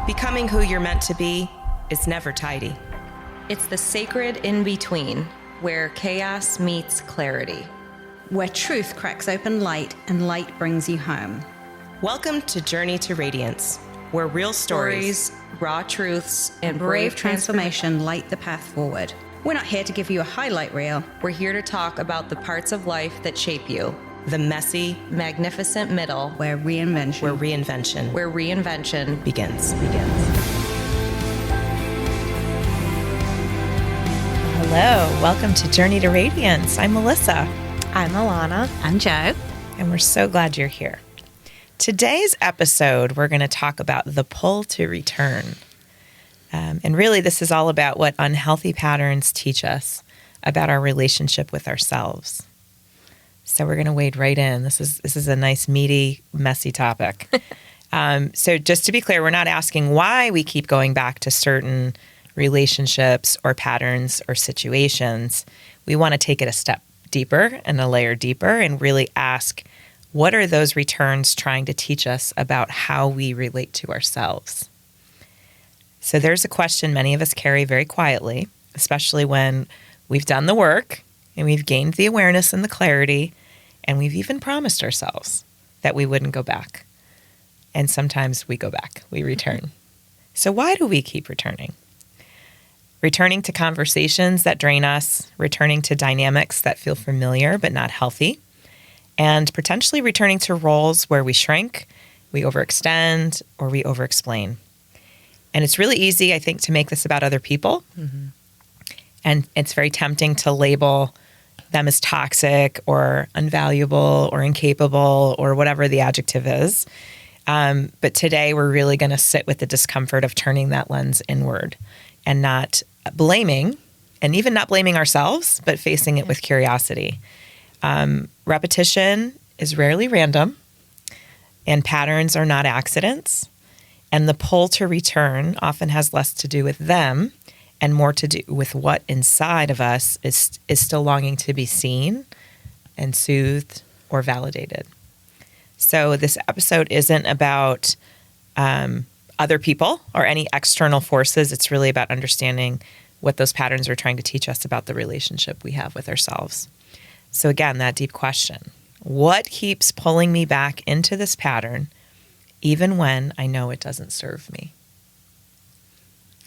Becoming who you're meant to be is never tidy. It's the sacred in-between, where chaos meets clarity. Where truth cracks open light and light brings you home. Welcome to Journey to Radiance, where real stories, Raw truths, And brave transformation light the path forward. We're not here to give you a highlight reel. We're here to talk about the parts of life that shape you. the messy, Magnificent middle, Where reinvention where reinvention begins. Hello, welcome to Journey to Radiance. I'm Melissa, I'm Alana. I'm Joe. and we're so glad you're here. Today's episode, we're going to talk about the pull to return. And really, this is all about what unhealthy patterns teach us about our relationship with ourselves. So we're going to wade right in. This is a nice, meaty, messy topic. So just to be clear, we're not asking why we keep going back to certain relationships or patterns or situations. We want to take it a step deeper and a layer deeper and really ask, what are those returns trying to teach us about how we relate to ourselves? So there's a question many of us carry very quietly, especially when we've done the work and we've gained the awareness and the clarity, and we've even promised ourselves that we wouldn't go back. And sometimes we go back, we return. So why do we keep returning? Returning to conversations that drain us, returning to dynamics that feel familiar but not healthy, and potentially returning to roles where we shrink, we overextend, or we overexplain. And it's really easy, I think, to make this about other people. Mm-hmm. And it's very tempting to label them as toxic or unvaluable or incapable or whatever the adjective is. But today we're really going to sit with the discomfort of turning that lens inward and not blaming, and even not blaming ourselves, but facing it with curiosity. Repetition is rarely random, and patterns are not accidents. And the pull to return often has less to do with them and more to do with what inside of us is still longing to be seen and soothed or validated. So this episode isn't about other people or any external forces. It's really about understanding what those patterns are trying to teach us about the relationship we have with ourselves. So again, that deep question, what keeps pulling me back into this pattern even when I know it doesn't serve me?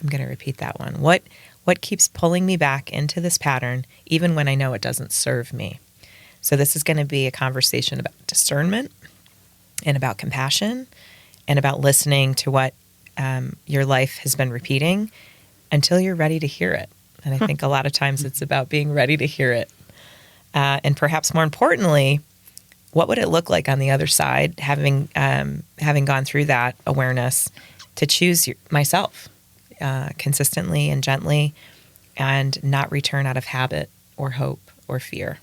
I'm going to repeat that one. What keeps pulling me back into this pattern even when I know it doesn't serve me? So this is going to be a conversation about discernment and about compassion and about listening to what your life has been repeating until you're ready to hear it. And I think a lot of times it's about being ready to hear it. And perhaps more importantly, what would it look like on the other side, having gone through that awareness, to choose myself consistently and gently and not return out of habit or hope or fear?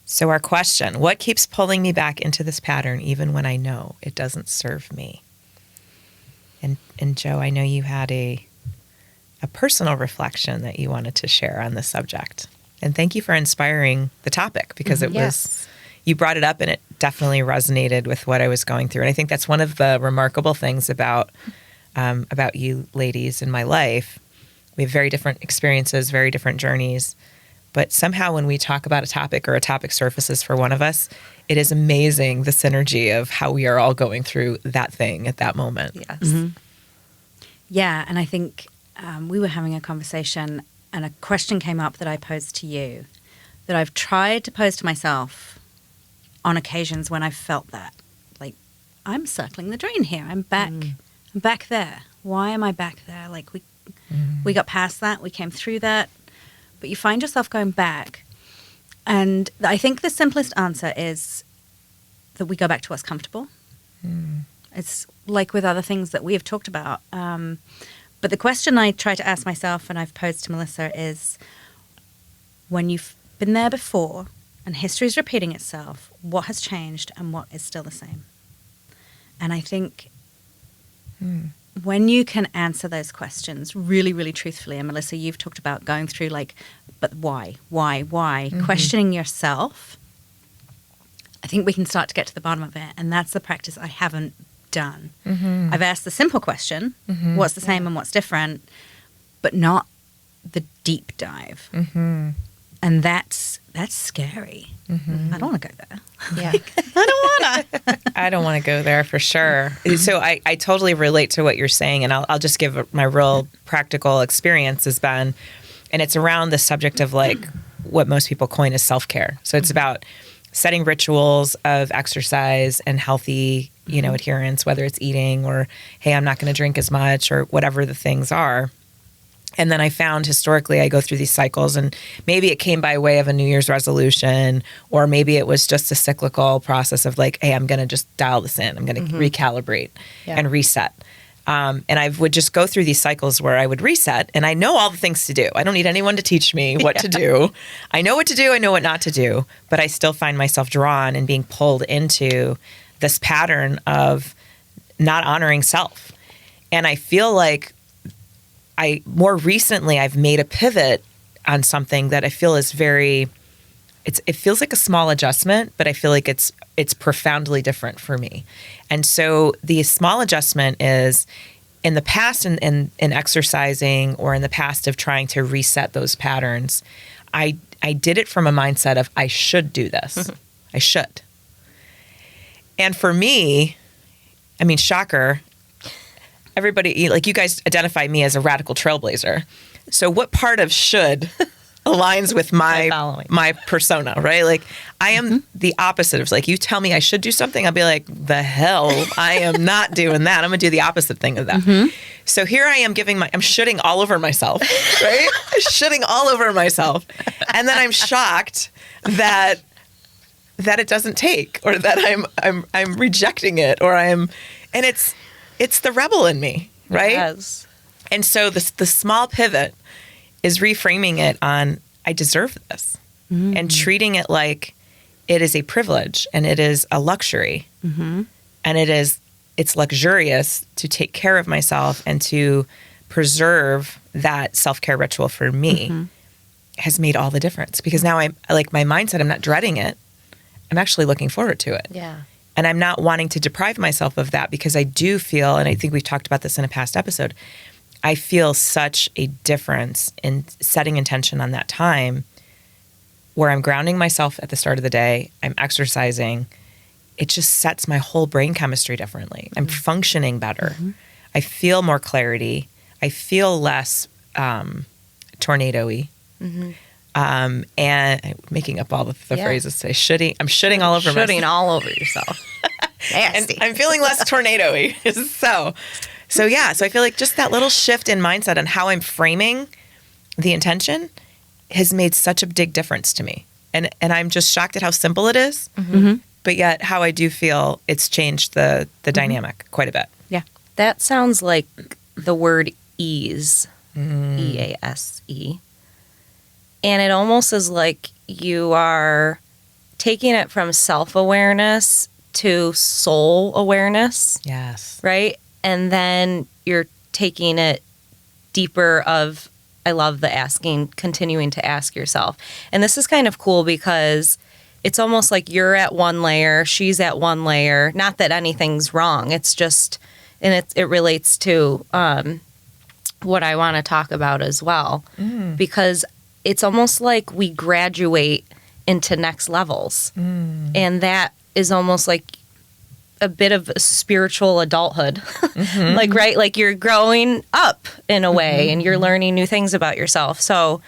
So our question, what keeps pulling me back into this pattern even when I know it doesn't serve me? And Joe, I know you had a personal reflection that you wanted to share on this subject. And thank you for inspiring the topic, because it was, you brought it up and it definitely resonated with what I was going through. And I think that's one of the remarkable things about you ladies in my life. We have very different experiences, very different journeys. But somehow when we talk about a topic or a topic surfaces for one of us, it is amazing the synergy of how we are all going through that thing at that moment. Yes. Mm-hmm. Yeah, and I think we were having a conversation and a question came up that I posed to you that I've tried to pose to myself on occasions when I've felt that. Like, I'm circling the drain here. I'm back. I'm back there. Why am I back there? Like, we got past that. We came through that. But you find yourself going back. And I think the simplest answer is that we go back to what's comfortable. It's like with other things that we have talked about. But the question I try to ask myself and I've posed to Melissa is, when you've been there before and history is repeating itself, what has changed and what is still the same? And I think when you can answer those questions really, really truthfully, and Melissa, you've talked about going through but why, questioning yourself, I think we can start to get to the bottom of it. And that's the practice I haven't done. I've asked the simple question, what's the same and what's different, but not the deep dive. And that's scary. I don't want to go there. Yeah. I don't want to go there for sure. So I totally relate to what you're saying, and I'll just give my real practical experience has been, and it's around the subject of like what most people coin as self-care. So it's about setting rituals of exercise and healthy, adherence, whether it's eating or, hey, I'm not going to drink as much or whatever the things are. And then I found historically I go through these cycles, and maybe it came by way of a New Year's resolution, or maybe it was just a cyclical process of like, hey, I'm going to just dial this in. I'm going to recalibrate and reset. And I would just go through these cycles where I would reset, and I know all the things to do. I don't need anyone to teach me what to do. I know what to do. I know what not to do, but I still find myself drawn and being pulled into this pattern of not honoring self. And I feel like more recently I've made a pivot on something that I feel is it feels like a small adjustment, but I feel like it's profoundly different for me. And so the small adjustment is in the past in exercising, or in the past of trying to reset those patterns, I did it from a mindset of I should do this. I should. And for me, I mean, shocker, everybody, like you guys identify me as a radical trailblazer. So what part of should aligns with my persona, right? Like I am the opposite of like, you tell me I should do something, I'll be like, the hell, I am not doing that. I'm gonna do the opposite thing of that. So here I am I'm shitting all over myself, right? Shitting all over myself. And then I'm shocked that it doesn't take, or that I'm rejecting it, and it's the rebel in me, right? Yes. And so the small pivot is reframing it on, I deserve this, and treating it like it is a privilege and it is a luxury, and it's luxurious to take care of myself and to preserve that self-care ritual for me has made all the difference, because now I'm like, my mindset, I'm not dreading it. I'm actually looking forward to it. Yeah. And I'm not wanting to deprive myself of that, because I do feel, and I think we've talked about this in a past episode, I feel such a difference in setting intention on that time where I'm grounding myself at the start of the day, I'm exercising. It just sets my whole brain chemistry differently. I'm functioning better. I feel more clarity. I feel less tornado-y. And I'm making up all the phrases. I'm shitting all over myself. Shitting all over yourself. And I'm feeling less tornado-y. So yeah, so I feel like just that little shift in mindset on how I'm framing the intention has made such a big difference to me. And I'm just shocked at how simple it is, but yet how I do feel it's changed the dynamic quite a bit. Yeah. That sounds like the word ease, E-A-S-E. And it almost is like you are taking it from self-awareness to soul awareness. Yes. Right? And then you're taking it deeper of, I love the asking, continuing to ask yourself. And this is kind of cool because it's almost like you're at one layer, she's at one layer. Not that anything's wrong. It's just, and it relates to what I want to talk about as well. Because it's almost like we graduate into next levels. And that is almost like a bit of a spiritual adulthood. Like, right? Like you're growing up in a way and you're learning new things about yourself. So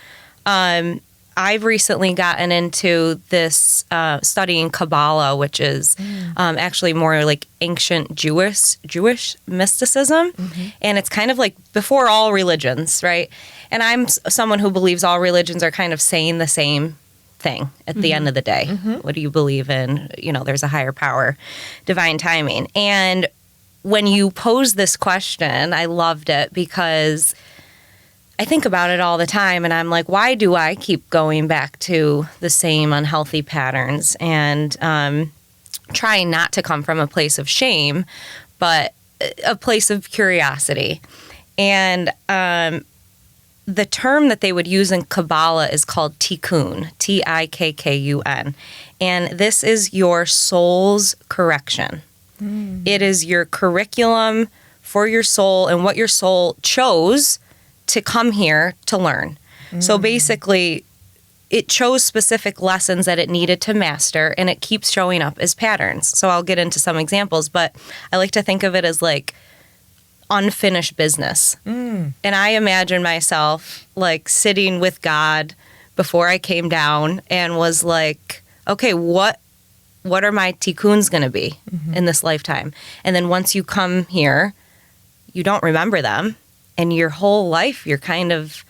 I've recently gotten into this studying Kabbalah, which is actually more like ancient Jewish mysticism. And it's kind of like before all religions, right? And I'm someone who believes all religions are kind of saying the same thing at the end of the day. What do you believe in? You know, there's a higher power, divine timing. And when you pose this question, I loved it because I think about it all the time and I'm like, why do I keep going back to the same unhealthy patterns? And trying not to come from a place of shame, but a place of curiosity. And the term that they would use in Kabbalah is called tikkun, Tikkun. And this is your soul's correction. It is your curriculum for your soul and what your soul chose to come here to learn. So basically, it chose specific lessons that it needed to master, and it keeps showing up as patterns. So I'll get into some examples, but I like to think of it as like unfinished business. And I imagine myself like sitting with God before I came down and was like, okay, what are my tikkuns going to be in this lifetime? And then once you come here, you don't remember them, and your whole life you're kind of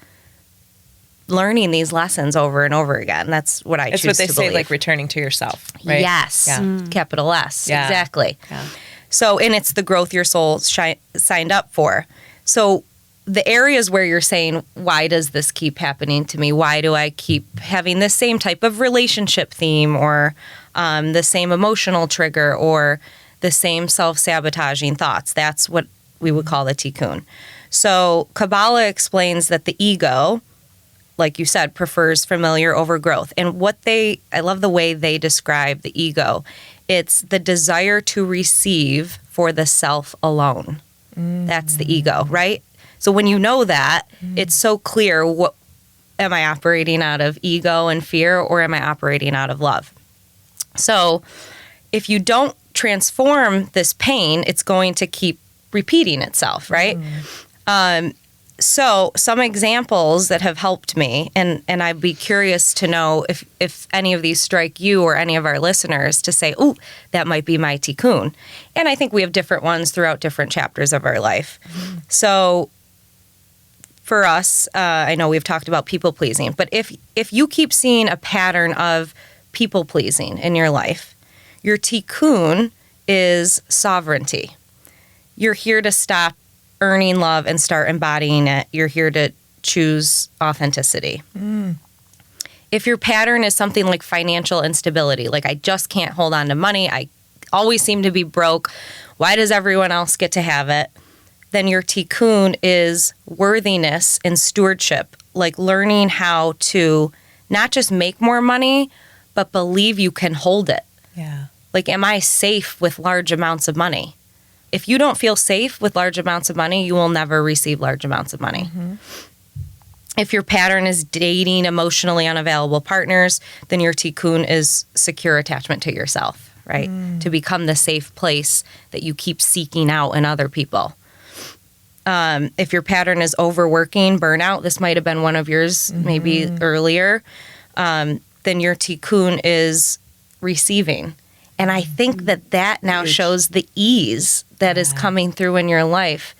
learning these lessons over and over again. That's what I choose to believe. It's what they say, like returning to yourself, right? Yes. Yeah. Capital S. Yeah. Exactly. Yeah. So, and it's the growth your soul signed up for. So the areas where you're saying, why does this keep happening to me? Why do I keep having the same type of relationship theme, or the same emotional trigger, or the same self-sabotaging thoughts? That's what we would call the tikkun. So Kabbalah explains that the ego, like you said, prefers familiar over growth. And I love the way they describe the ego. It's the desire to receive for the self alone. That's the ego, right? So when you know that, it's so clear, what am I operating out of, ego and fear, or am I operating out of love? So if you don't transform this pain, it's going to keep repeating itself, right? So some examples that have helped me, and I'd be curious to know if any of these strike you or any of our listeners, to say, ooh, that might be my tikkun. And I think we have different ones throughout different chapters of our life. So for us, I know we've talked about people pleasing, but if you keep seeing a pattern of people pleasing in your life, your tikkun is sovereignty. You're here to stop earning love and start embodying it. You're here to choose authenticity. If your pattern is something like financial instability, like I just can't hold on to money, I always seem to be broke, why does everyone else get to have it? Then your tikkun is worthiness and stewardship, like learning how to not just make more money, but believe you can hold it. Yeah. Like, am I safe with large amounts of money? If you don't feel safe with large amounts of money, you will never receive large amounts of money. If your pattern is dating emotionally unavailable partners, then your tikkun is secure attachment to yourself, right? To become the safe place that you keep seeking out in other people. If your pattern is overworking, burnout, this might have been one of yours maybe earlier, then your tikkun is receiving. And I think that now shows the ease that is coming through in your life,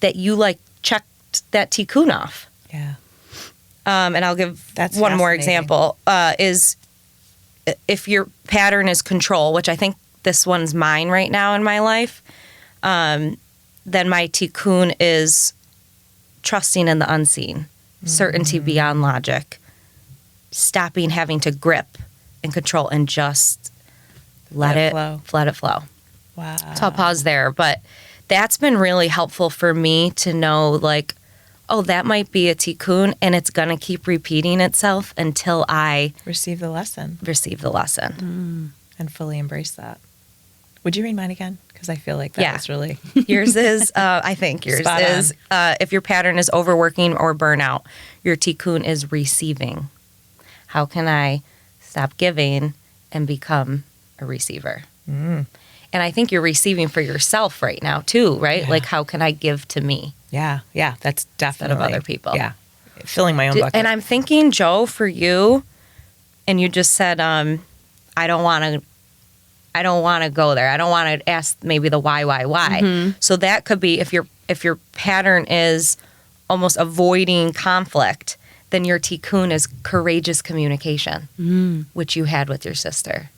that you like checked that tikkun off. Yeah. And I'll give That's one more fascinating. example, is if your pattern is control, which I think this one's mine right now in my life, then my tikkun is trusting in the unseen, certainty beyond logic, stopping having to grip and control and just let it flow. Wow. So I'll pause there. But that's been really helpful for me to know, like, oh, that might be a tikkun, and it's going to keep repeating itself until I Receive the lesson receive the lesson. and fully embrace that. Would you read mine again? Because I feel like that was really... Yours is, I think yours Spot is, if your pattern is overworking or burnout, your tikkun is receiving. How can I stop giving and become a receiver? And I think you're receiving for yourself right now too, right? Yeah. Like, how can I give to me? Yeah, that's Instead definitely... of other people. Yeah. Filling my own bucket. And I'm thinking, Joe, for you, and you just said, I don't want to go there. I don't want to ask maybe the why. So that could be if your pattern is almost avoiding conflict, then your tikkun is courageous communication, which you had with your sister,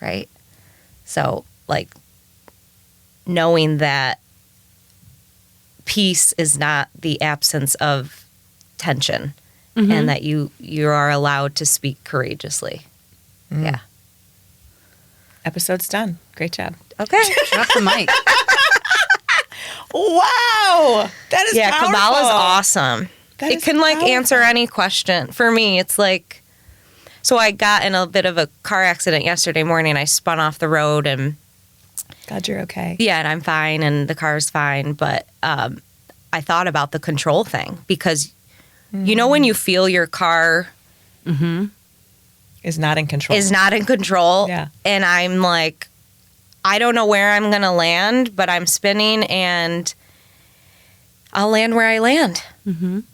right? So, like, knowing that peace is not the absence of tension, and that you are allowed to speak courageously. Yeah. Episode's done. Great job. Okay. Drop the mic. Wow. That is powerful. Kabbalah's awesome. That It is can like powerful. answer any question. For me, it's like, so I got in a bit of a car accident yesterday morning. I spun off the road and God, you're okay. Yeah, and I'm fine, and the car's fine. But I thought about the control thing because, you know, when you feel your car Is not in control. is not in control, Yeah. and I'm like, I don't know where I'm going to land, but I'm spinning, and I'll land where I land. And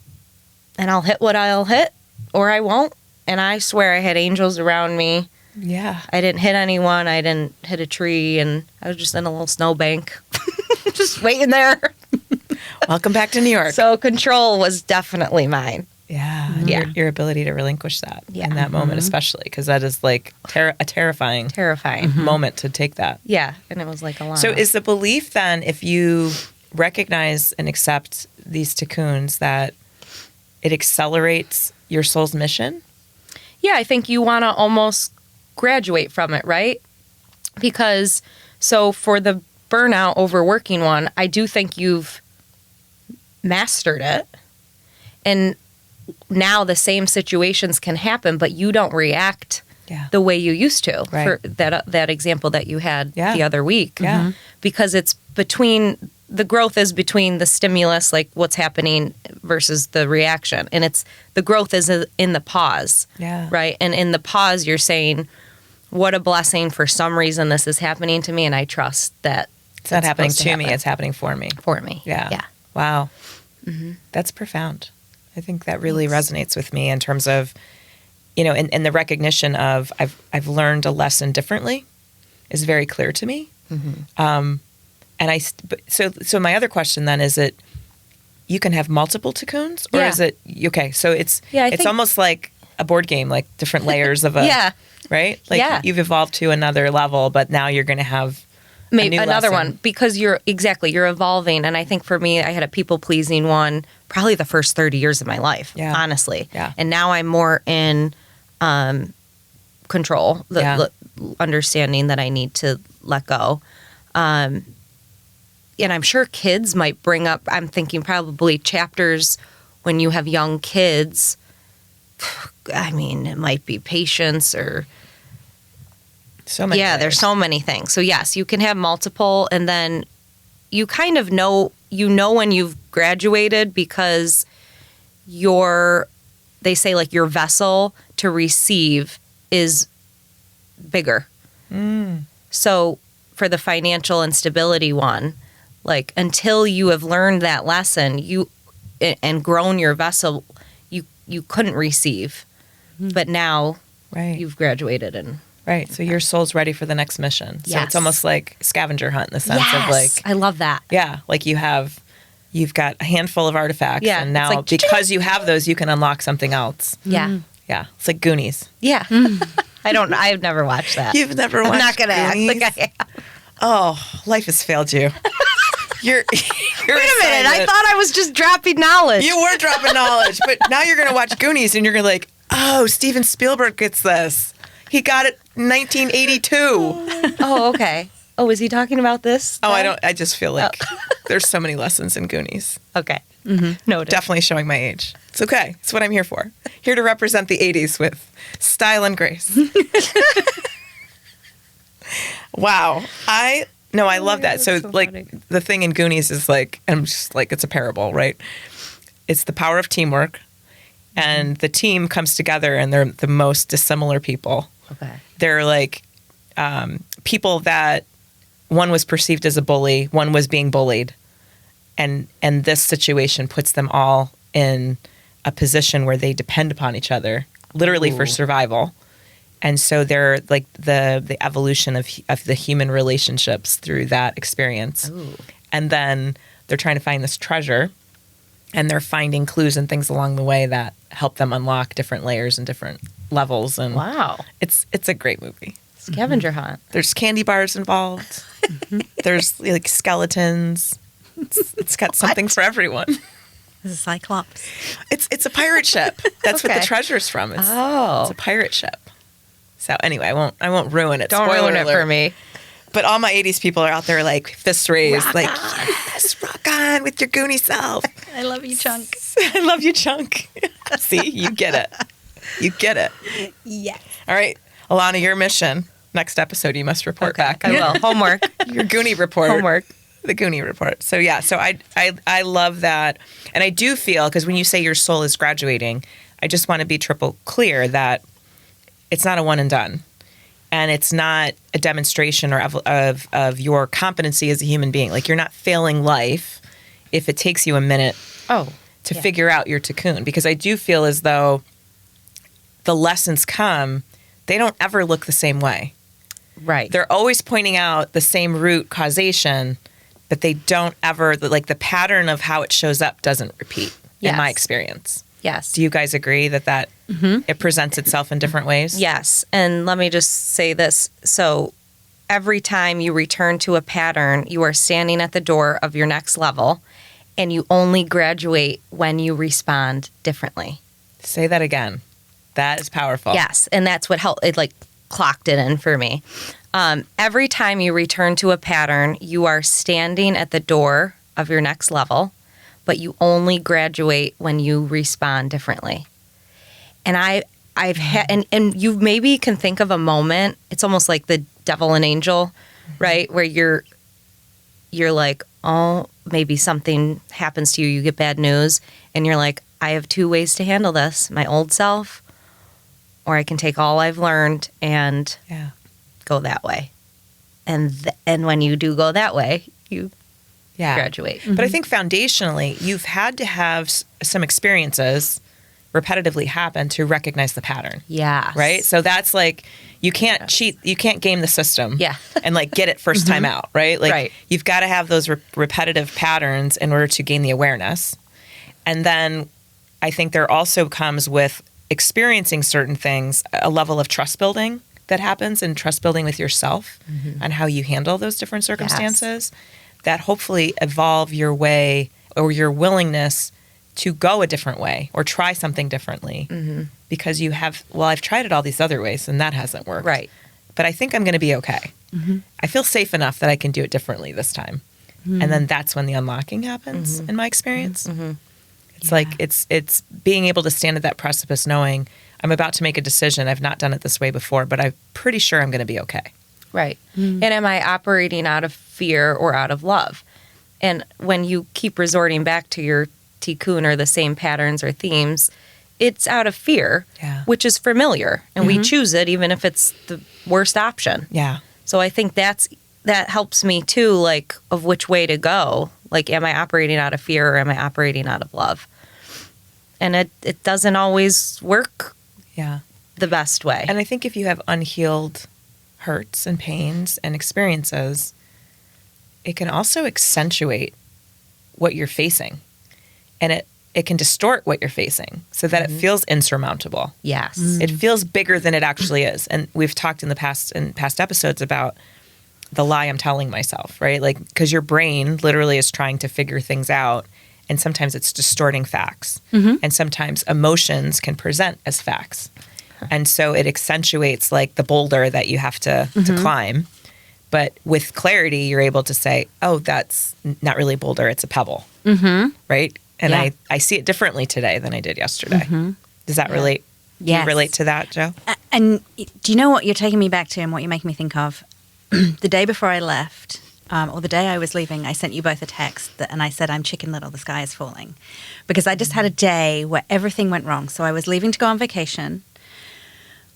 I'll hit what I'll hit, or I won't. And I swear I had angels around me. Yeah. I didn't hit anyone. I didn't hit a tree, and I was just in a little snowbank, just waiting there. Welcome back to New York. So control was definitely mine. Yeah. Yeah. Your ability to relinquish that Yeah. in that moment, especially because that is like a terrifying Terrifying. moment to take that. Yeah, and it was like Alana. So is the belief then, if you recognize and accept these tikkuns, that it accelerates your soul's mission? Yeah, I think you want to almost graduate from it, right? Because, so for the burnout overworking one, I do think you've mastered it. And now the same situations can happen, but you don't react Yeah. the way you used to. Right. For that example that you had Yeah. the other week. Yeah. Because it's the growth is between the stimulus, like what's happening, versus the reaction. And the growth is in the pause. Yeah. Right. And in the pause, you're saying, what a blessing, for some reason this is happening to me, and I trust that It's not happening supposed to to me, happen. it's happening for me. for me. Yeah. Yeah. Wow. That's profound. I think that really resonates with me in terms of, you know, and the recognition of I've learned a lesson differently is very clear to me. And so my other question then is it, you can have multiple tikkuns, or Yeah. is it okay? So it's Yeah, I it's think- almost like a board game, like different layers of a Yeah. right. Like Yeah. you've evolved to another level, but now you're going to have Maybe new another lesson. one, because you're evolving. And I think for me, I had a people pleasing one probably the first 30 years of my life, Yeah. honestly. Yeah. And now I'm more in control, Yeah. understanding that I need to let go. And I'm sure kids might bring up, I'm thinking probably chapters when you have young kids. I mean, it might be patience or so many. yeah, layers. there's so many things. So yes, you can have multiple, and then you kind of know when you've graduated, because they say like your vessel to receive is bigger. So for the financial instability one, like until you have learned that lesson, and grown your vessel, you couldn't receive. But now right. you've graduated and Right. So your soul's ready for the next mission. So Yes. it's almost like scavenger hunt in the sense of like, I love that. yeah, like you've got a handful of artifacts, Yeah, and it's now like, because you have those, you can unlock something else. Yeah. Yeah. It's like Goonies. Yeah. I've never watched that. You've never watched I'm not going to act Goonies? like I have. Oh, life has failed you. Wait Wait a minute. I thought I was just dropping knowledge. you were dropping knowledge, but now you're going to watch Goonies and you're going to like, oh, Steven Spielberg gets this. He got it 1982. Oh, okay. Oh, is he talking about this? Oh, then? I just feel like there's so many lessons in Goonies. Okay. Noted. Definitely showing my age. It's okay. It's what I'm here for. Here to represent the 80s with style and grace. Wow. I love that. So, so like, funny. the thing in Goonies is like, I'm just like, it's a parable, right? It's the power of teamwork, and the team comes together, and they're the most dissimilar people. Okay. They're like people that one was perceived as a bully, one was being bullied. And this situation puts them all in a position where they depend upon each other, literally for survival. And so they're like the evolution of the human relationships through that experience. Ooh. And then they're trying to find this treasure, and they're finding clues and things along the way that help them unlock different layers and different levels. And Wow. it's a great movie. Scavenger hunt. There's candy bars involved. There's like skeletons. It's got something for everyone. There's a cyclops. It's a pirate ship. That's what Okay. the treasure's from. It's Oh. a pirate ship. So anyway, I won't ruin it. Don't Spoiler ruin it alert. for me. But all my 80s people are out there like fists raised, Rock like, on. yes, rock on with your Goonie self. I love you, Chunk. I love you, Chunk. See, you get it. You get it. Yes. All right, Alana, your mission. Next episode, you must report back. I will. Homework. Your Goonie report. Homework. The Goonie report. So yeah, so I love that. And I do feel, because when you say your soul is graduating, I just want to be triple clear that it's not a one and done. And it's not a demonstration or of your competency as a human being. Like, you're not failing life if it takes you a minute to figure out your tikkun. Because I do feel as though the lessons come, they don't ever look the same way. Right. They're always pointing out the same root causation, but they don't ever, like, the pattern of how it shows up doesn't repeat, in my experience. Yes. Do you guys agree that it presents itself in different ways? Yes. And let me just say this. So every time you return to a pattern, you are standing at the door of your next level, and you only graduate when you respond differently. Say that again. That is powerful. Yes. And that's what helped. It like clocked it in for me. Every time you return to a pattern, you are standing at the door of your next level, but you only graduate when you respond differently. And I've had, and you maybe can think of a moment. It's almost like the devil and angel, right? Where you're like, oh, maybe something happens to you. You get bad news, and you're like, I have two ways to handle this: my old self, or I can take all I've learned and go that way. And when you do go that way, you graduate. But I think foundationally, you've had to have some experiences repetitively happen to recognize the pattern. Yeah. Right? So that's like, you can't cheat, you can't game the system and like get it first time out, right? Like, you've got to have those repetitive patterns in order to gain the awareness. And then I think there also comes with experiencing certain things, a level of trust building that happens, and trust building with yourself and how you handle those different circumstances that hopefully evolve your way or your willingness to go a different way or try something differently because you have, well, I've tried it all these other ways and that hasn't worked. Right. But I think I'm going to be okay. I feel safe enough that I can do it differently this time. And then that's when the unlocking happens in my experience. It's like, it's being able to stand at that precipice knowing I'm about to make a decision. I've not done it this way before, but I'm pretty sure I'm going to be okay. Right. And am I operating out of fear or out of love? And when you keep resorting back to your tikkun or the same patterns or themes, it's out of fear, which is familiar. And we choose it even if it's the worst option. Yeah. So I think that helps me too, like, of which way to go. Like, am I operating out of fear or am I operating out of love? And it doesn't always work the best way. And I think if you have unhealed hurts and pains and experiences, it can also accentuate what you're facing. And it can distort what you're facing so that it feels insurmountable. Yes. It feels bigger than it actually is. And we've talked in past episodes about the lie I'm telling myself, right? Like, because your brain literally is trying to figure things out, and sometimes it's distorting facts. And sometimes emotions can present as facts. And so it accentuates like the boulder that you have to climb. But with clarity, you're able to say, oh, that's not really a boulder, it's a pebble. Right? And I see it differently today than I did yesterday. Does that relate? Yes. You relate to that, Joe? And do you know what you're taking me back to and what you're making me think of? The day before I left, or the day I was leaving, I sent you both a text and I said, I'm chicken little, the sky is falling. Because I just had a day where everything went wrong. So I was leaving to go on vacation,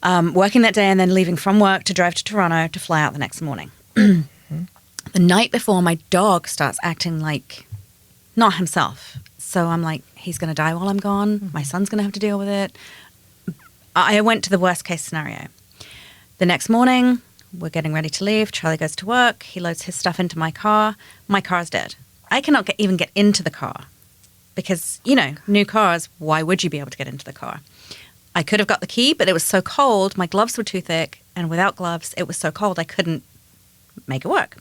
working that day and then leaving from work to drive to Toronto to fly out the next morning. The night before, my dog starts acting like not himself. So I'm like, he's going to die while I'm gone. My son's going to have to deal with it. I went to the worst case scenario. The next morning, we're getting ready to leave. Charlie goes to work. He loads his stuff into my car. My car's dead. I cannot even get into the car because, new cars, why would you be able to get into the car? I could have got the key, but it was so cold. My gloves were too thick. And without gloves, it was so cold, I couldn't make it work.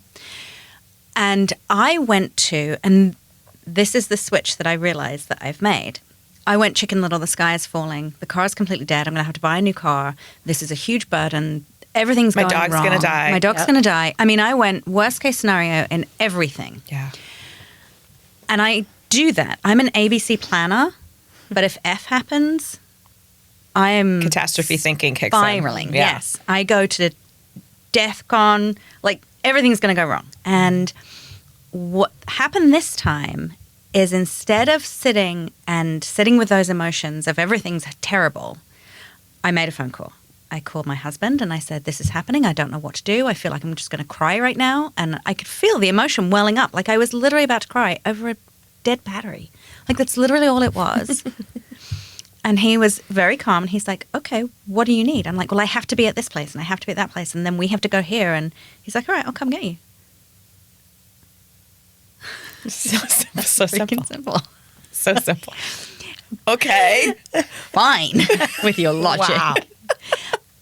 And I went to, and this is the switch that I realized that I've made. I went chicken little, the sky is falling. The car's completely dead. I'm going to have to buy a new car. This is a huge burden. Everything's going wrong. My dog's going to die. My dog's going to die. I mean, I went worst case scenario in everything. Yeah. And I do that. I'm an ABC planner, but if F happens, I am catastrophe thinking kicks in. spiraling. Yes. I go to death gone, like everything's going to go wrong. And what happened this time is instead of sitting with those emotions of everything's terrible, I made a phone call. I called my husband and I said, this is happening. I don't know what to do. I feel like I'm just going to cry right now. And I could feel the emotion welling up. Like I was literally about to cry over a dead battery. Like that's literally all it was. And he was very calm. And he's like, okay, what do you need? I'm like, well, I have to be at this place and I have to be at that place. And then we have to go here. And he's like, all right, I'll come get you. So simple. So Freaking simple. So simple. Okay. Fine. With your logic. Wow.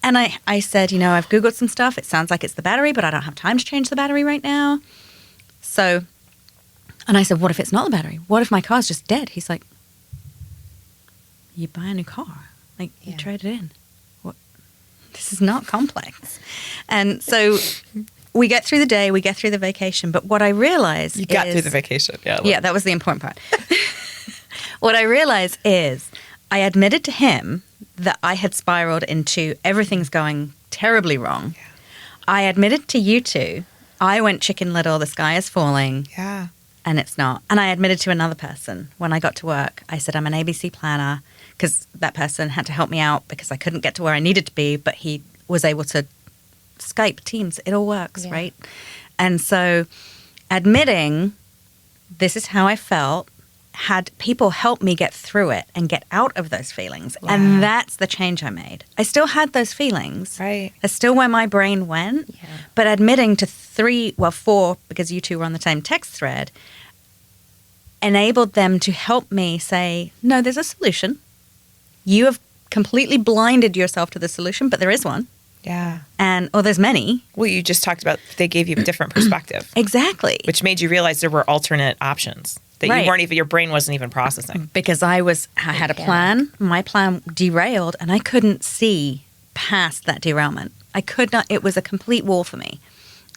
And I said, I've Googled some stuff. It sounds like it's the battery, but I don't have time to change the battery right now. So, and I said, what if it's not the battery? What if my car's just dead? He's like, you buy a new car. Like, you trade it in. What? This is not complex. And so we get through the day, we get through the vacation. But what I realized You got through the vacation. Yeah, that was the important part. What I realized is I admitted to him that I had spiraled into everything's going terribly wrong. Yeah. I admitted to you two, I went Chicken Little, the sky is falling. Yeah. And it's not. And I admitted to another person when I got to work. I said, I'm an ABC planner, because that person had to help me out because I couldn't get to where I needed to be, but he was able to Skype, Teams, it all works, right? And so admitting this is how I felt had people help me get through it and get out of those feelings. Wow. And that's the change I made. I still had those feelings. Right. That's still where my brain went. Yeah. But admitting to 4, because you two were on the same text thread, enabled them to help me say, no, there's a solution. You have completely blinded yourself to the solution, but there is one. Yeah. Or there's many. Well, you just talked about they gave you a different perspective. Exactly. Which made you realize there were alternate options that you weren't even, your brain wasn't even processing. Because I had a plan. My plan derailed and I couldn't see past that derailment. I could not, it was a complete wall for me.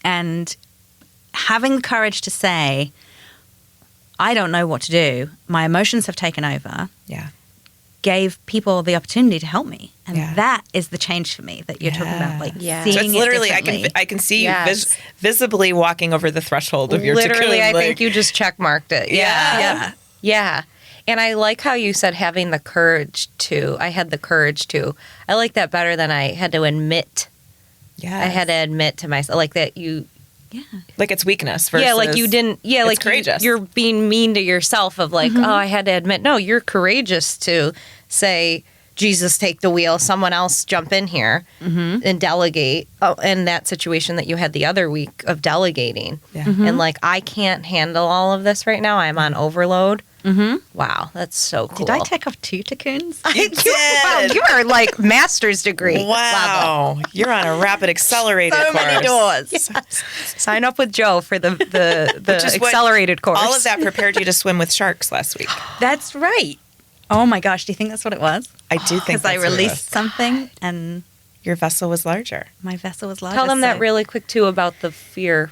And having the courage to say, I don't know what to do. My emotions have taken over. Yeah. Gave people the opportunity to help me. And that is the change for me that you're talking about, like seeing so it's literally, it I can see you visibly walking over the threshold of your literally, tikkun, I think you just check marked it. Yeah. And I like how you said having the courage to. I had the courage to. I like that better than I had to admit. Yeah. I had to admit to myself, like that you. Yeah. Like it's weakness versus. Yeah, like you didn't. Yeah, like courageous. You're being mean to yourself of like, oh, I had to admit. No, you're courageous to say, Jesus, take the wheel. Someone else jump in here and delegate. Oh, and that situation that you had the other week of delegating. Yeah. And like, I can't handle all of this right now. I'm on overload. Wow, that's so cool. Did I take off 2 tikkuns? You did. Wow, you are like master's degree. Wow. Level. You're on a rapid accelerated course. So many doors. Yes. Sign up with Joe for the accelerated course. All of that prepared you to swim with sharks last week. That's right. Oh my gosh, do you think that's what it was? I do think that's because I released something and your vessel was larger. My vessel was larger. Tell them that really quick too about the fear.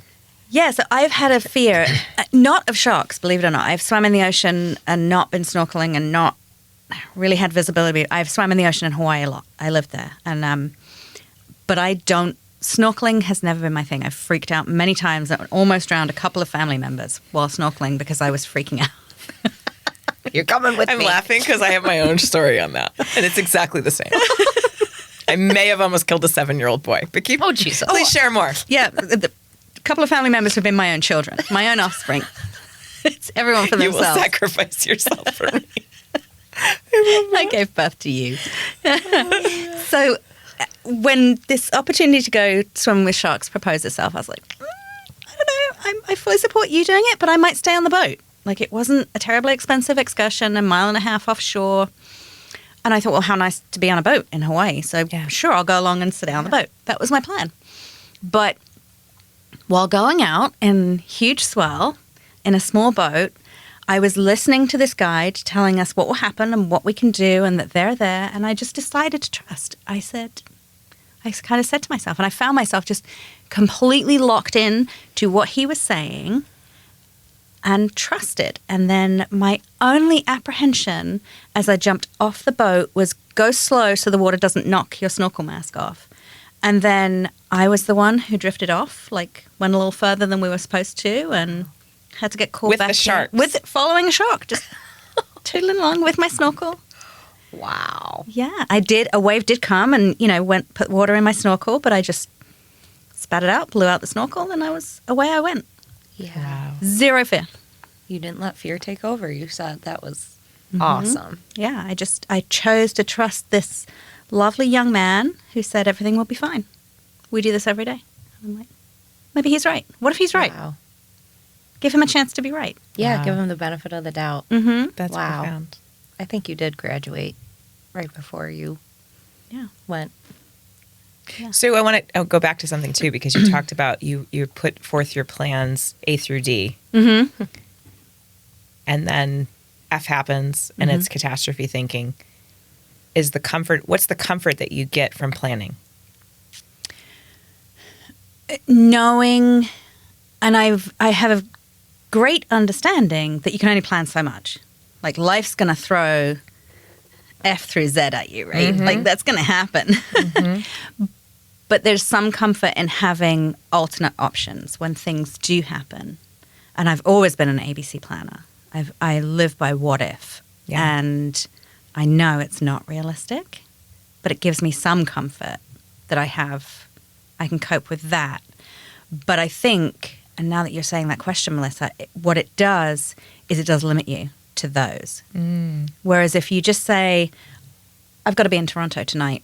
Yeah, so I've had a fear, not of sharks, believe it or not. I've swam in the ocean and not been snorkeling and not really had visibility. I've swam in the ocean in Hawaii a lot. I lived there. And but I don't, snorkeling has never been my thing. I've freaked out many times. I almost drowned a couple of family members while snorkeling because I was freaking out. You're coming with me. I'm laughing laughing because I have my own story on that. And it's exactly the same. I may have almost killed a 7-year-old boy. But keep, Jesus. Please share more. Yeah, a couple of family members have been my own children, my own offspring. It's everyone for themselves. You will sacrifice yourself for me. I gave birth to you. So when this opportunity to go swim with sharks proposed itself, I was like, I don't know, I fully support you doing it, but I might stay on the boat. Like, it wasn't a terribly expensive excursion, 1.5 miles offshore. And I thought, well, how nice to be on a boat in Hawaii. So sure, I'll go along and sit down on the boat. That was my plan. But while going out in huge swell in a small boat, I was listening to this guide telling us what will happen and what we can do and that they're there. And I just decided to trust. I kind of said to myself, and I found myself just completely locked in to what he was saying and trusted. And then my only apprehension as I jumped off the boat was go slow so the water doesn't knock your snorkel mask off. And then I was the one who drifted off, like went a little further than we were supposed to, and had to get called With back the sharks. with following a shark, just tootling along with my snorkel. Wow. Yeah, I did. A wave did come and, put water in my snorkel, but I just spat it out, blew out the snorkel, and away I went. Yeah. Wow. Zero fear. You didn't let fear take over. You said that was awesome. Yeah, I chose to trust this lovely young man who said everything will be fine. We do this every day. I'm like, maybe he's right. What if he's right? Wow. Give him a chance to be right. Yeah, Wow. give him the benefit of the doubt. Mm-hmm. That's Wow. profound. I think you did graduate right before you went. So I want to go back to something too, because you talked about you put forth your plans A through D, Mm-hmm. and then F happens, and it's catastrophe thinking. What's the comfort that you get from planning? Knowing, and I have a great understanding that you can only plan so much. Like life's going to throw F through Z at you, right? Like that's going to happen. But there's some comfort in having alternate options when things do happen. And I've always been an ABC planner. I live by what if. Yeah. And I know it's not realistic, but it gives me some comfort that I can cope with that. But I think, and now that you're saying that question, Melissa, what it does is it does limit you to those. Whereas if you just say, I've got to be in Toronto tonight,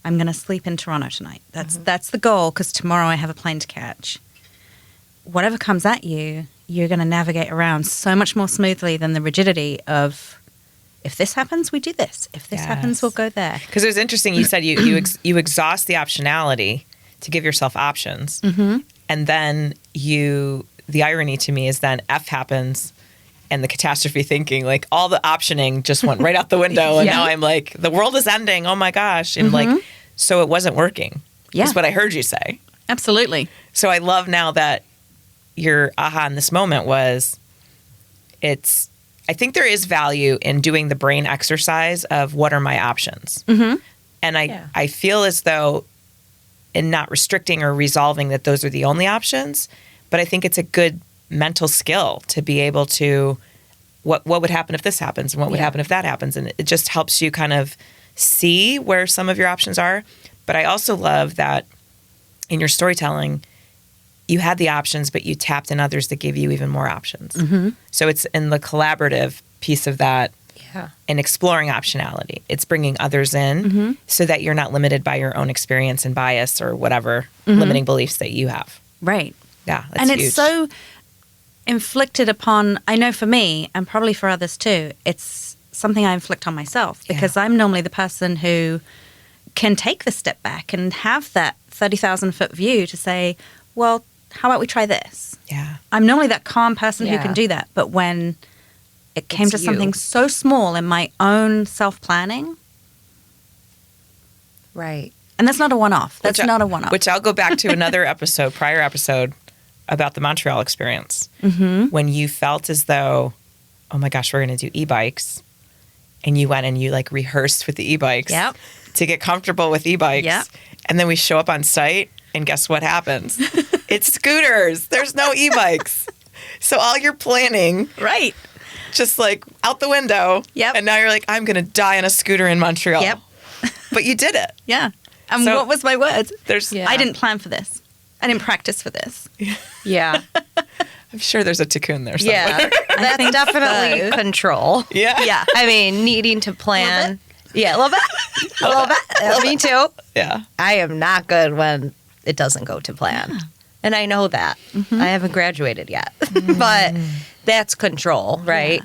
I'm going to sleep in Toronto tonight. That's the goal, because tomorrow I have a plane to catch. Whatever comes at you, you're going to navigate around so much more smoothly than the rigidity of, if this happens, we do this. If this happens, we'll go there. Because it was interesting. You said you exhaust the optionality to give yourself options, and then the irony to me is then F happens, and the catastrophe thinking, like all the optioning just went right out the window, and now I'm like, the world is ending. Oh my gosh! And like, so it wasn't working. Yeah. Is what I heard you say. Absolutely. So I love now that your aha in this moment was, I think there is value in doing the brain exercise of what are my options. And I feel as though in not restricting or resolving that those are the only options, but I think it's a good mental skill to be able to, what would happen if this happens and what would happen if that happens. And it just helps you kind of see where some of your options are. But I also love that in your storytelling, you had the options, but you tapped in others that gave you even more options. So it's in the collaborative piece of that and exploring optionality. It's bringing others in so that you're not limited by your own experience and bias or whatever limiting beliefs that you have. Right. Yeah, that's and huge. it's so inflicted upon, I know for me, and probably for others too, it's something I inflict on myself, because I'm normally the person who can take the step back and have that 30,000 foot view to say, well, how about we try this? Yeah. I'm normally that calm person who can do that. But when it came to something so small in my own self-planning. Right. And that's not a one-off. That's not a one-off. Which I'll go back to another prior episode about the Montreal experience. When you felt as though, oh my gosh, we're going to do e-bikes. And you went and you like rehearsed with the e-bikes to get comfortable with e-bikes. And then we show up on site and guess what happens? It's scooters. There's no e-bikes. So all your planning. Right. Just like out the window. And now you're like, I'm going to die on a scooter in Montreal. But you did it. Yeah. And So what was my words? Yeah. I didn't plan for this. I didn't practice for this. Yeah. I'm sure there's a tikkun there somewhere. Yeah. That's definitely control. Yeah. Yeah. I mean, needing to plan. Yeah, a little bit. A little bit. Me too. Yeah. I am not good when it doesn't go to plan. And I know that. I haven't graduated yet. But that's control, right?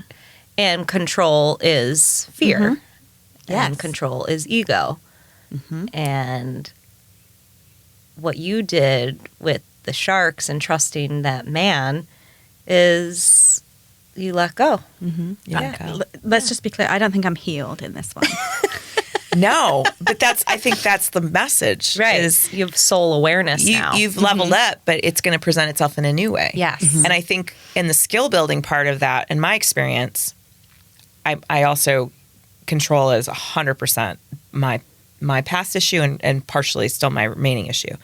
And control is fear. And control is ego. And what you did with the sharks and trusting that man is you let go. Let's just be clear. I don't think I'm healed in this one. No, but I think that's the message. Right. Is you have soul awareness now. You've leveled up, but it's going to present itself in a new way. Yes. And I think in the skill building part of that, in my experience, I also control is 100% my my past issue and partially still my remaining issue.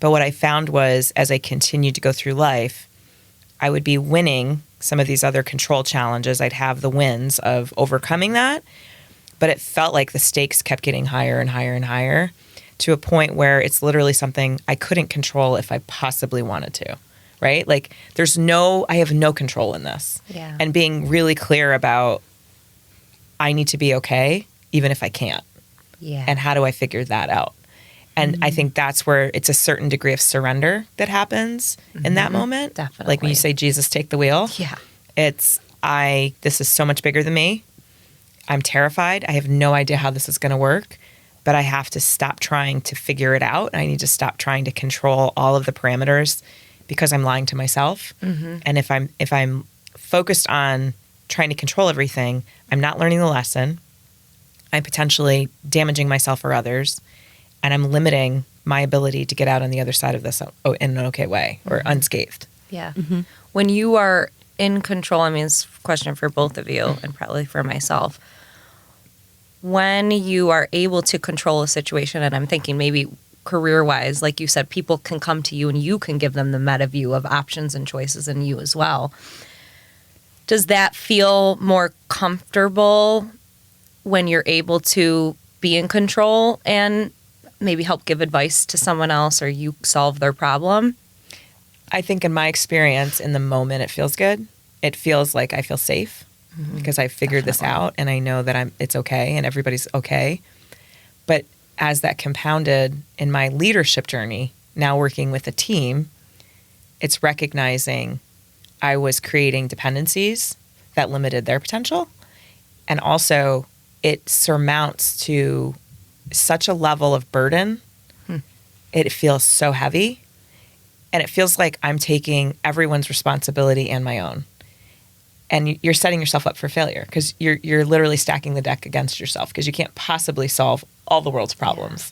But what I found was as I continued to go through life, I would be winning some of these other control challenges. I'd have the wins of overcoming that, but it felt like the stakes kept getting higher and higher and higher to a point where it's literally something I couldn't control if I possibly wanted to, right? Like I have no control in this. Yeah. And being really clear about I need to be okay, even if I can't. Yeah. And how do I figure that out? And I think that's where it's a certain degree of surrender that happens in that moment. Definitely. Like when you say, Jesus, take the wheel. Yeah. This is so much bigger than me. I'm terrified. I have no idea how this is going to work, but I have to stop trying to figure it out. I need to stop trying to control all of the parameters because I'm lying to myself. And if I'm focused on trying to control everything, I'm not learning the lesson. I'm potentially damaging myself or others, and I'm limiting my ability to get out on the other side of this in an okay way or unscathed. Yeah. When you are in control, I mean, it's a question for both of you and probably for myself. When you are able to control a situation, and I'm thinking maybe career-wise, like you said, people can come to you and you can give them the meta view of options and choices and you as well. Does that feel more comfortable when you're able to be in control and maybe help give advice to someone else or you solve their problem? I think in my experience, in the moment, it feels good. It feels like I feel safe because I figured this out and I know that it's okay and everybody's okay. But as that compounded in my leadership journey, now working with a team, it's recognizing I was creating dependencies that limited their potential. And also it surmounts to such a level of burden. It feels so heavy. And it feels like I'm taking everyone's responsibility and my own. And you're setting yourself up for failure because you're literally stacking the deck against yourself because you can't possibly solve all the world's problems.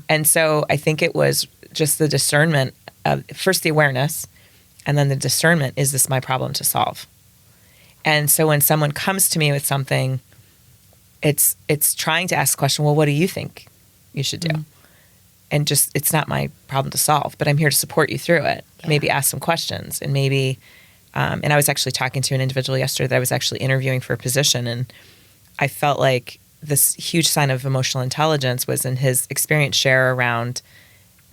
And so I think it was just the discernment of first the awareness and then the discernment, is this my problem to solve? And so when someone comes to me with something, it's trying to ask the question, well, what do you think you should do? And just, it's not my problem to solve, but I'm here to support you through it. Yeah. Maybe ask some questions and maybe, and I was actually talking to an individual yesterday that I was actually interviewing for a position. And I felt like this huge sign of emotional intelligence was in his experience share around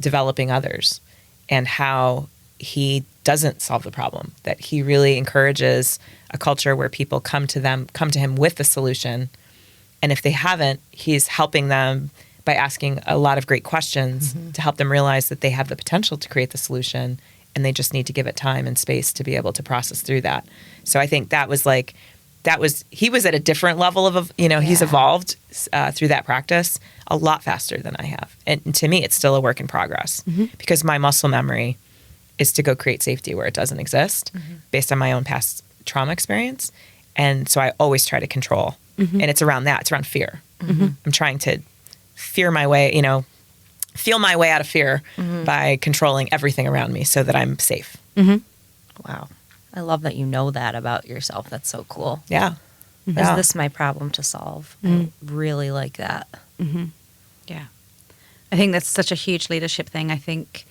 developing others and how he doesn't solve the problem, that he really encourages a culture where people come to him with the solution. And if they haven't, he's helping them by asking a lot of great questions to help them realize that they have the potential to create the solution and they just need to give it time and space to be able to process through that. So I think he was at a different level of, he's evolved through that practice a lot faster than I have. And to me, it's still a work in progress because my muscle memory is to go create safety where it doesn't exist based on my own past trauma experience. And so I always try to control. And it's around that. It's around fear. I'm trying to feel my way out of fear by controlling everything around me so that I'm safe. Wow. I love that you know that about yourself. That's so cool. Yeah. Is this my problem to solve? I really like that. Yeah. I think that's such a huge leadership thing. I think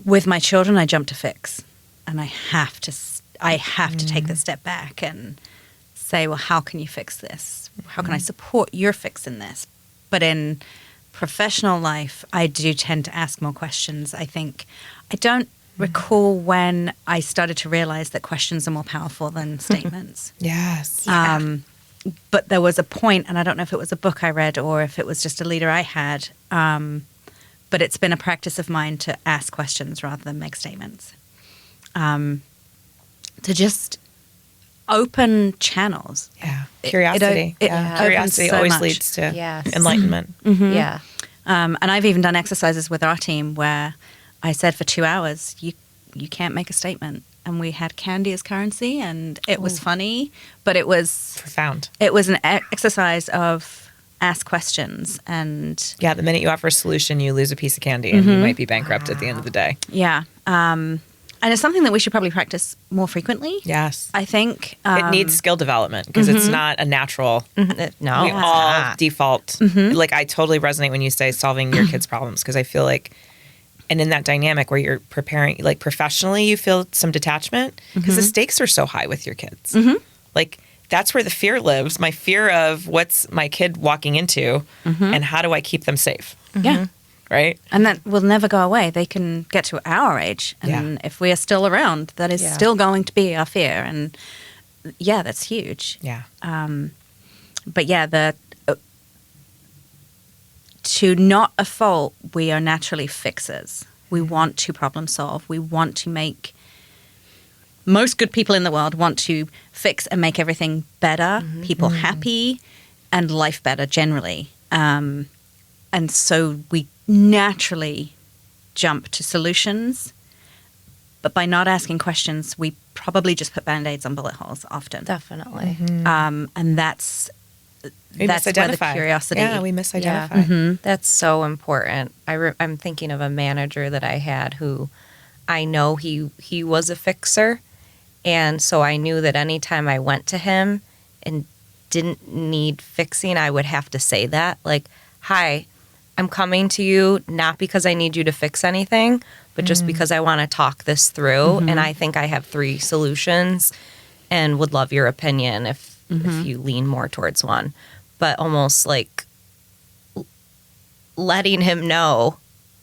with my children, I jump to fix, and I have to take the step back and say, well, how can you fix this? How can I support your fixing this? But in professional life, I do tend to ask more questions. I think I don't recall when I started to realize that questions are more powerful than statements. Yes. But there was a point, and I don't know if it was a book I read or if it was just a leader I had, but it's been a practice of mine to ask questions rather than make statements. To just open channels. Yeah. Curiosity. Curiosity so always much. leads to Yes. enlightenment. Yeah. And I've even done exercises with our team where I said for 2 hours, you can't make a statement. And we had candy as currency, and it was funny, but it was profound. It was an exercise of ask questions. And yeah, the minute you offer a solution, you lose a piece of candy and you might be bankrupt at the end of the day. Yeah. And it's something that we should probably practice more frequently. Yes. I think. It needs skill development because it's not a natural. No, We it's all not. default. Like, I totally resonate when you say solving your kids' problems because I feel like, and in that dynamic where you're preparing, like professionally, you feel some detachment because the stakes are so high with your kids. Like, that's where the fear lives. My fear of what's my kid walking into and how do I keep them safe? Yeah. Right? And that will never go away. They can get to our age. And if we are still around, that is still going to be our fear. And yeah, that's huge. Yeah. But yeah, to not a fault, we are naturally fixers. We want to problem solve. We want to make, most good people in the world want to fix and make everything better, people happy, and life better generally. And so we naturally jump to solutions. But by not asking questions, we probably just put Band-Aids on bullet holes often. Definitely. And that's where the curiosity. Yeah, we misidentify. That's so important. I'm thinking of a manager that I had who I know he was a fixer. And so I knew that anytime I went to him and didn't need fixing, I would have to say that. Like, hi, I'm coming to you not because I need you to fix anything, but just because I want to talk this through. And I think I have 3 solutions and would love your opinion if you lean more towards one. But almost like letting him know.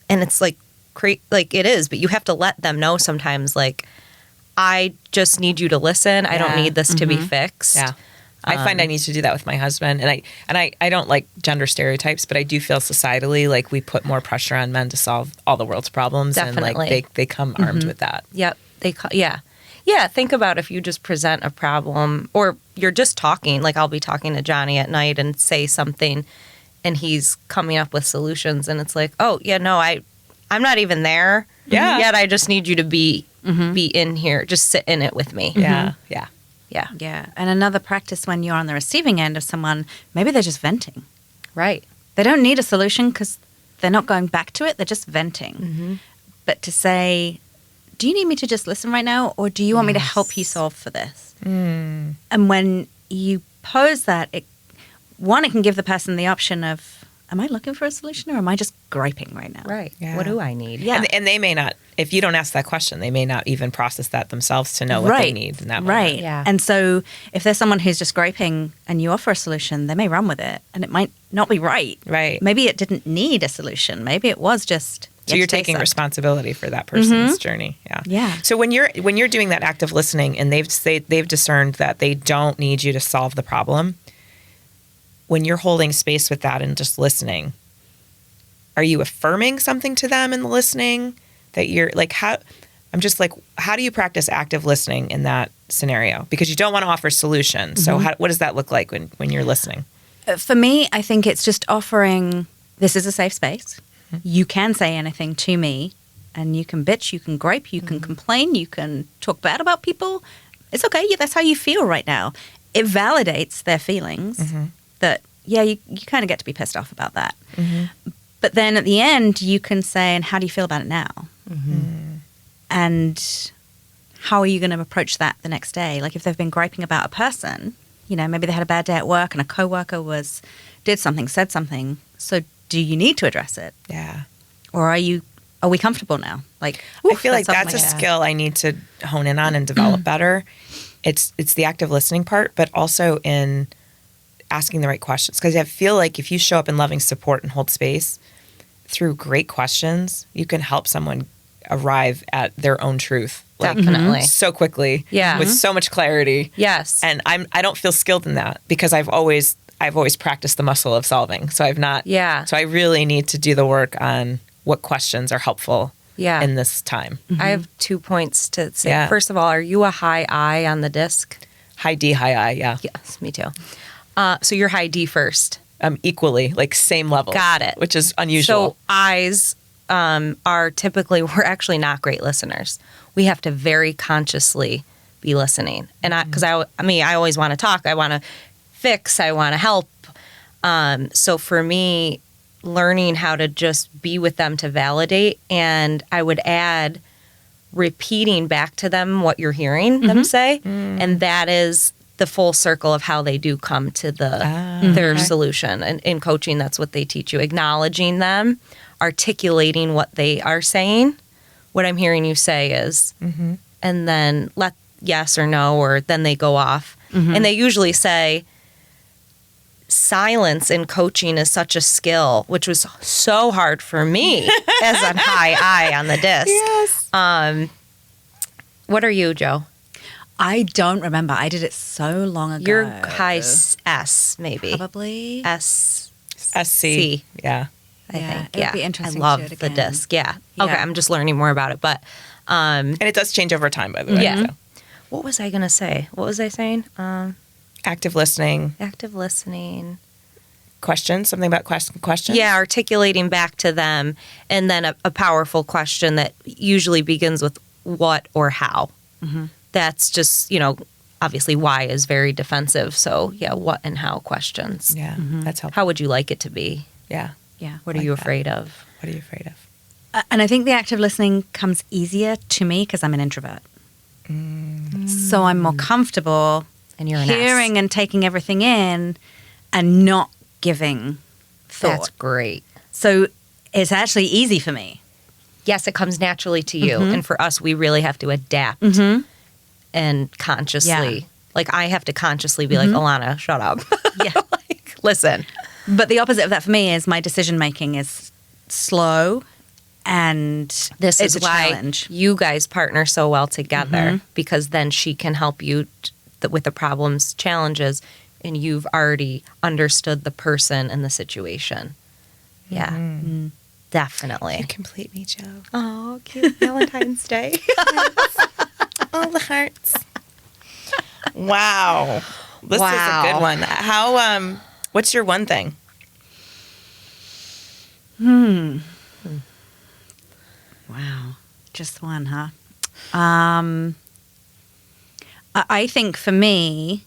And it's like it is, but you have to let them know sometimes, like, I just need you to listen. I don't need this to be fixed. Yeah. I find I need to do that with my husband. And I don't like gender stereotypes, but I do feel societally like we put more pressure on men to solve all the world's problems. Definitely. And like they come armed with that. Yep. Yeah. Think about if you just present a problem or you're just talking, like I'll be talking to Johnny at night and say something and he's coming up with solutions and it's like, oh yeah, no, I'm not even there yet. I just need you to be in here. Just sit in it with me. Yeah. Yeah. Yeah. Yeah. And another practice when you're on the receiving end of someone, maybe they're just venting. Right. They don't need a solution because they're not going back to it. They're just venting. But to say, do you need me to just listen right now? Or do you want me to help you solve for this? And when you pose that, it can give the person the option of, am I looking for a solution or am I just griping right now? Right. Yeah. What do I need? Yeah. And they may not, if you don't ask that question, they may not even process that themselves to know what they need in that moment. Right. Yeah. And so if there's someone who's just griping and you offer a solution, they may run with it and it might not be right. Right. Maybe it didn't need a solution. Maybe it was just. So you're taking responsibility for that person's journey. Yeah. Yeah. So when you're doing that active listening and they've discerned that they don't need you to solve the problem, when you're holding space with that and just listening, are you affirming something to them in the listening that you're like, how do you practice active listening in that scenario? Because you don't want to offer solutions. So what does that look like when you're listening? For me, I think it's just offering, this is a safe space. You can say anything to me and you can bitch, you can gripe, you can complain, you can talk bad about people. It's okay. Yeah, that's how you feel right now. It validates their feelings that, yeah, you kind of get to be pissed off about that. But then at the end, you can say, and how do you feel about it now? And how are you going to approach that the next day? Like if they've been griping about a person, maybe they had a bad day at work and a coworker said something. So do you need to address it? Yeah. Or are we comfortable now? Like, I feel like that's a skill I need to hone in on and develop better. It's the active listening part, but also in asking the right questions. Because I feel like if you show up in loving support and hold space through great questions, you can help someone arrive at their own truth. Definitely. So quickly. Yeah. With so much clarity. Yes. And I don't feel skilled in that because I've always practiced the muscle of solving. So I've not. Yeah. So I really need to do the work on what questions are helpful in this time. I have 2 points to say. Yeah. First of all, are you a high I on the disc? High D, high I, yeah. Yes, me too. So you're high D first. Equally, like same level. Got it. Which is unusual. So I's are typically, we're actually not great listeners. We have to very consciously be listening. And I always want to talk. I want to fix. I want to help. So for me, learning how to just be with them to validate. And I would add, repeating back to them what you're hearing them say. And that is the full circle of how they do come to their solution. And in coaching, that's what they teach you. Acknowledging them, articulating what they are saying. What I'm hearing you say is, and then let yes or no, or then they go off. And they usually say, silence in coaching is such a skill, which was so hard for me as a high I on the disc. Yes. What are you, Joe? I don't remember. I did it so long ago. You're high S, maybe. Probably. SC. I Yeah. Yeah, think. it would be interesting I to love do it the again. disc. Yeah. Okay, Yeah. I'm just learning more about it. But And it does change over time, by the way. Yeah. So. what was I going to say? What was I saying? Active listening. Active listening. Questions. Something about questions. Yeah, articulating back to them. And then a powerful question that usually begins with what or how. That's just, obviously why is very defensive. So, yeah, what and how questions. Yeah. That's helpful. How would you like it to be? Yeah. Yeah. What are you afraid of? What are you afraid of? And I think the active listening comes easier to me because I'm an introvert. So I'm more comfortable And you're an hearing and taking everything in and not giving thought. That's great. So it's actually easy for me. Yes, it comes naturally to you. And for us, we really have to adapt and consciously. Yeah. Like, I have to consciously be like, Alana, shut up. Yeah. Like, listen. But the opposite of that for me is my decision making is slow, and This it's is a why challenge. you guys partner so well together, because then she can help you with the problems, challenges, and you've already understood the person and the situation. Yeah, definitely. You complete me, Joe. Oh, cute Valentine's Day. All the hearts. Wow. This is a Wow. good one. How what's your one thing? Wow. Just one, huh? I think for me,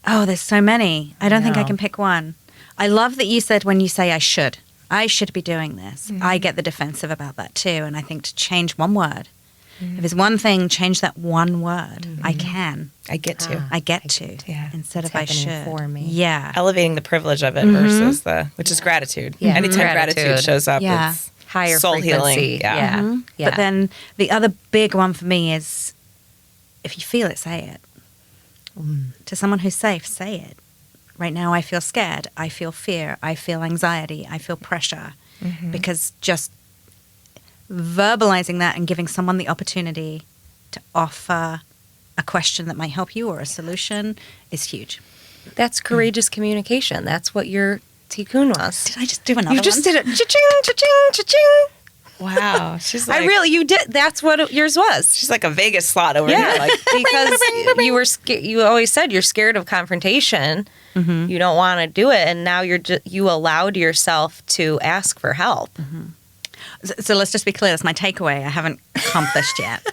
there's so many. I don't think I know. can pick one. I love that you said when you say I should be doing this. I get the defensive about that too. And I think to change one word, if it's one thing, change that one word. I can. I get to. I get to. Yeah. Instead It's of I happening should. for me. Yeah. Elevating the privilege of it versus which is gratitude. Yeah. Anytime gratitude Gratitude. shows up, Yeah. it's Higher soul frequency. healing. Yeah. Yeah. But then the other big one for me is if you feel it, say it. To someone who's safe, say it. Right now, I feel scared. I feel fear. I feel anxiety. I feel pressure. Because just verbalizing that and giving someone the opportunity to offer a question that might help you or a solution is huge. That's courageous communication. That's what your tikkun was. Did I just do another You just one? did it. Cha-ching, cha-ching, cha-ching. Wow. She's like You did. That's what yours was. she's like a Vegas slot over Yeah, here. Like because you were you always said you're scared of confrontation. You don't want to do it, and now you allowed yourself to ask for help. So let's just be clear. That's my takeaway. I haven't accomplished yet.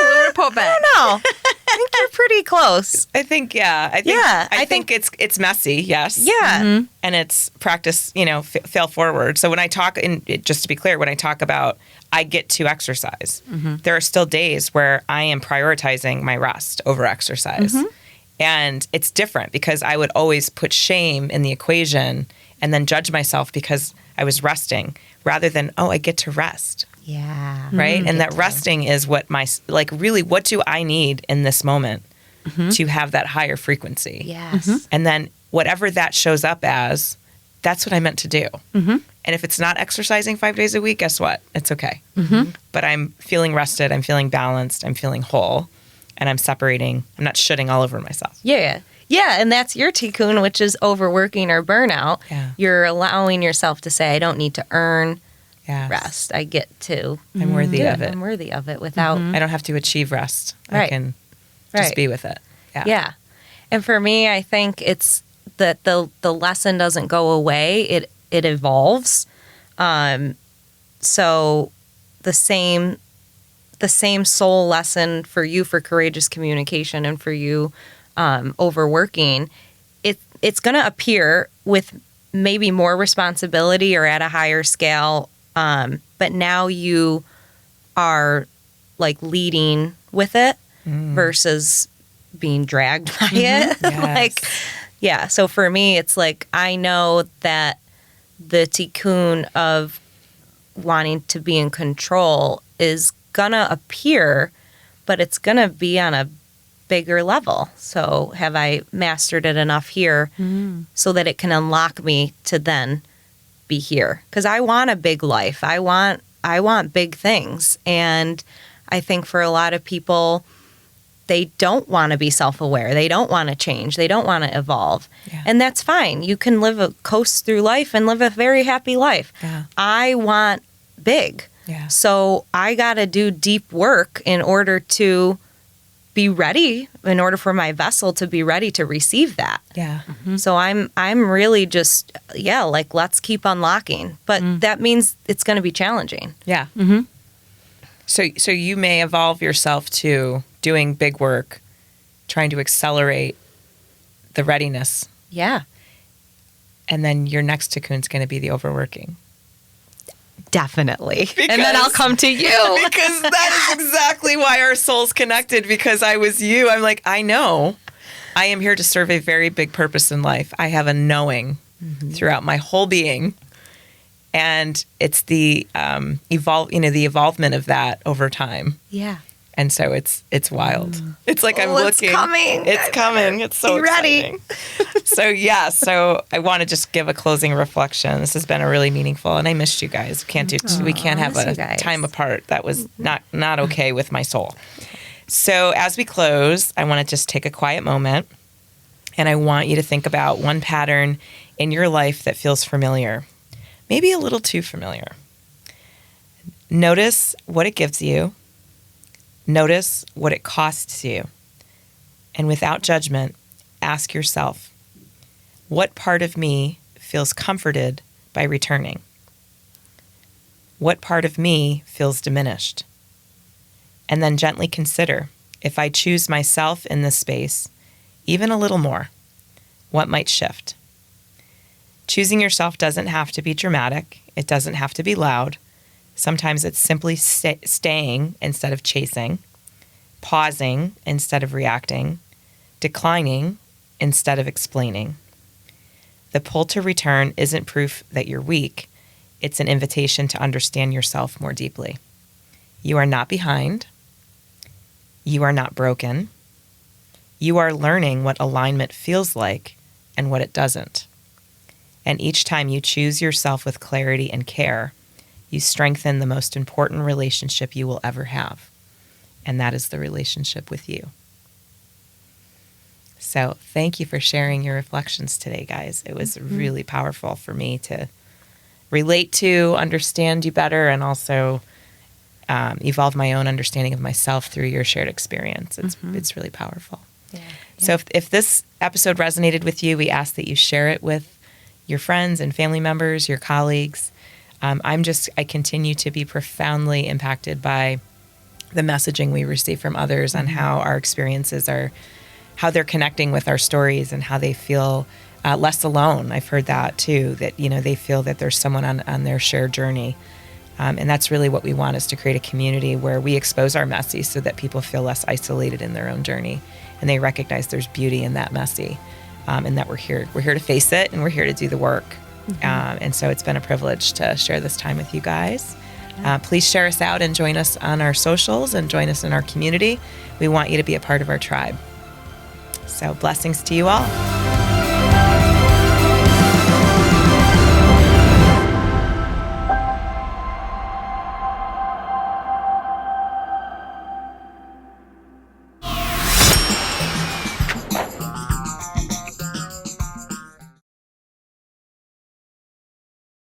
We'll report back. No, I think you're pretty close. I think I think it's messy, yes. Yeah. And it's practice, fail forward. So when I talk, just to be clear, when I talk about I get to exercise, there are still days where I am prioritizing my rest over exercise. And it's different because I would always put shame in the equation and then judge myself because I was resting rather than, I get to rest. Yeah. Right. And that resting is what really, what do I need in this moment to have that higher frequency? Yes. And then whatever that shows up as, that's what I meant to do. And if it's not exercising 5 days a week, guess what? It's okay. But I'm feeling rested. I'm feeling balanced. I'm feeling whole. And I'm separating. I'm not shitting all over myself. Yeah. Yeah, and that's your tikkun, which is overworking or burnout. Yeah. You're allowing yourself to say, I don't need to earn Yes. rest. I get to I'm worthy do of it. I'm worthy of it without. I don't have to achieve rest. I Right. can just Right. be with it. Yeah. Yeah. And for me, I think it's that the lesson doesn't go away. It evolves. So the same soul lesson for you for courageous communication and for you overworking, it's going to appear with maybe more responsibility or at a higher scale. But now you are like leading with it versus being dragged by it. Yes. Like, yeah. So for me, it's like, I know that the tikkun of wanting to be in control is gonna appear, but it's gonna be on a bigger level. So have I mastered it enough here so that it can unlock me to then be here? Because I want a big life. I want big things. And I think for a lot of people, they don't want to be self-aware. They don't want to change. They don't want to evolve. Yeah. And that's fine. You can coast through life and live a very happy life. Yeah. I want big. Yeah. So I got to do deep work in order to be ready, in order for my vessel to be ready to receive that. Yeah. So I'm really just, like, let's keep unlocking. But that means it's going to be challenging. Yeah. So you may evolve yourself to doing big work, trying to accelerate the readiness. Yeah. And then your next tikkun's going to be the overworking. Definitely. And then I'll come to you. Because that is exactly why our souls connected, because I was you. I'm like, I know I am here to serve a very big purpose in life. I have a knowing throughout my whole being. And it's the the evolvement of that over time. Yeah. And so it's wild. It's like I'm looking. It's coming. It's coming. It's so Be ready. exciting. So I want to just give a closing reflection. This has been a really meaningful, and I missed you guys. We can't have miss you a guys. time apart. That was not okay with my soul. So as we close, I want to just take a quiet moment, and I want you to think about one pattern in your life that feels familiar, maybe a little too familiar. Notice what it gives you. Notice what it costs you. And without judgment, ask yourself, what part of me feels comforted by returning? What part of me feels diminished? And then gently consider, if I choose myself in this space, even a little more, what might shift? Choosing yourself doesn't have to be dramatic. It doesn't have to be loud. Sometimes it's simply staying instead of chasing, pausing instead of reacting, declining instead of explaining. The pull to return isn't proof that you're weak. It's an invitation to understand yourself more deeply. You are not behind. You are not broken. You are learning what alignment feels like and what it doesn't. And each time you choose yourself with clarity and care, you strengthen the most important relationship you will ever have, and that is the relationship with you. So thank you for sharing your reflections today, guys. It was really powerful for me to relate to, understand you better, and also evolve my own understanding of myself through your shared experience. It's really powerful. Yeah. So if this episode resonated with you, we ask that you share it with your friends and family members, your colleagues. I continue to be profoundly impacted by the messaging we receive from others on how our experiences how they're connecting with our stories and how they feel less alone. I've heard that too, that, they feel that there's someone on their shared journey. And that's really what we want, is to create a community where we expose our messy so that people feel less isolated in their own journey. And they recognize there's beauty in that messy, and that we're here to face it, and we're here to do the work. And so it's been a privilege to share this time with you guys. Please share us out and join us on our socials and join us in our community. We want you to be a part of our tribe. So blessings to you all.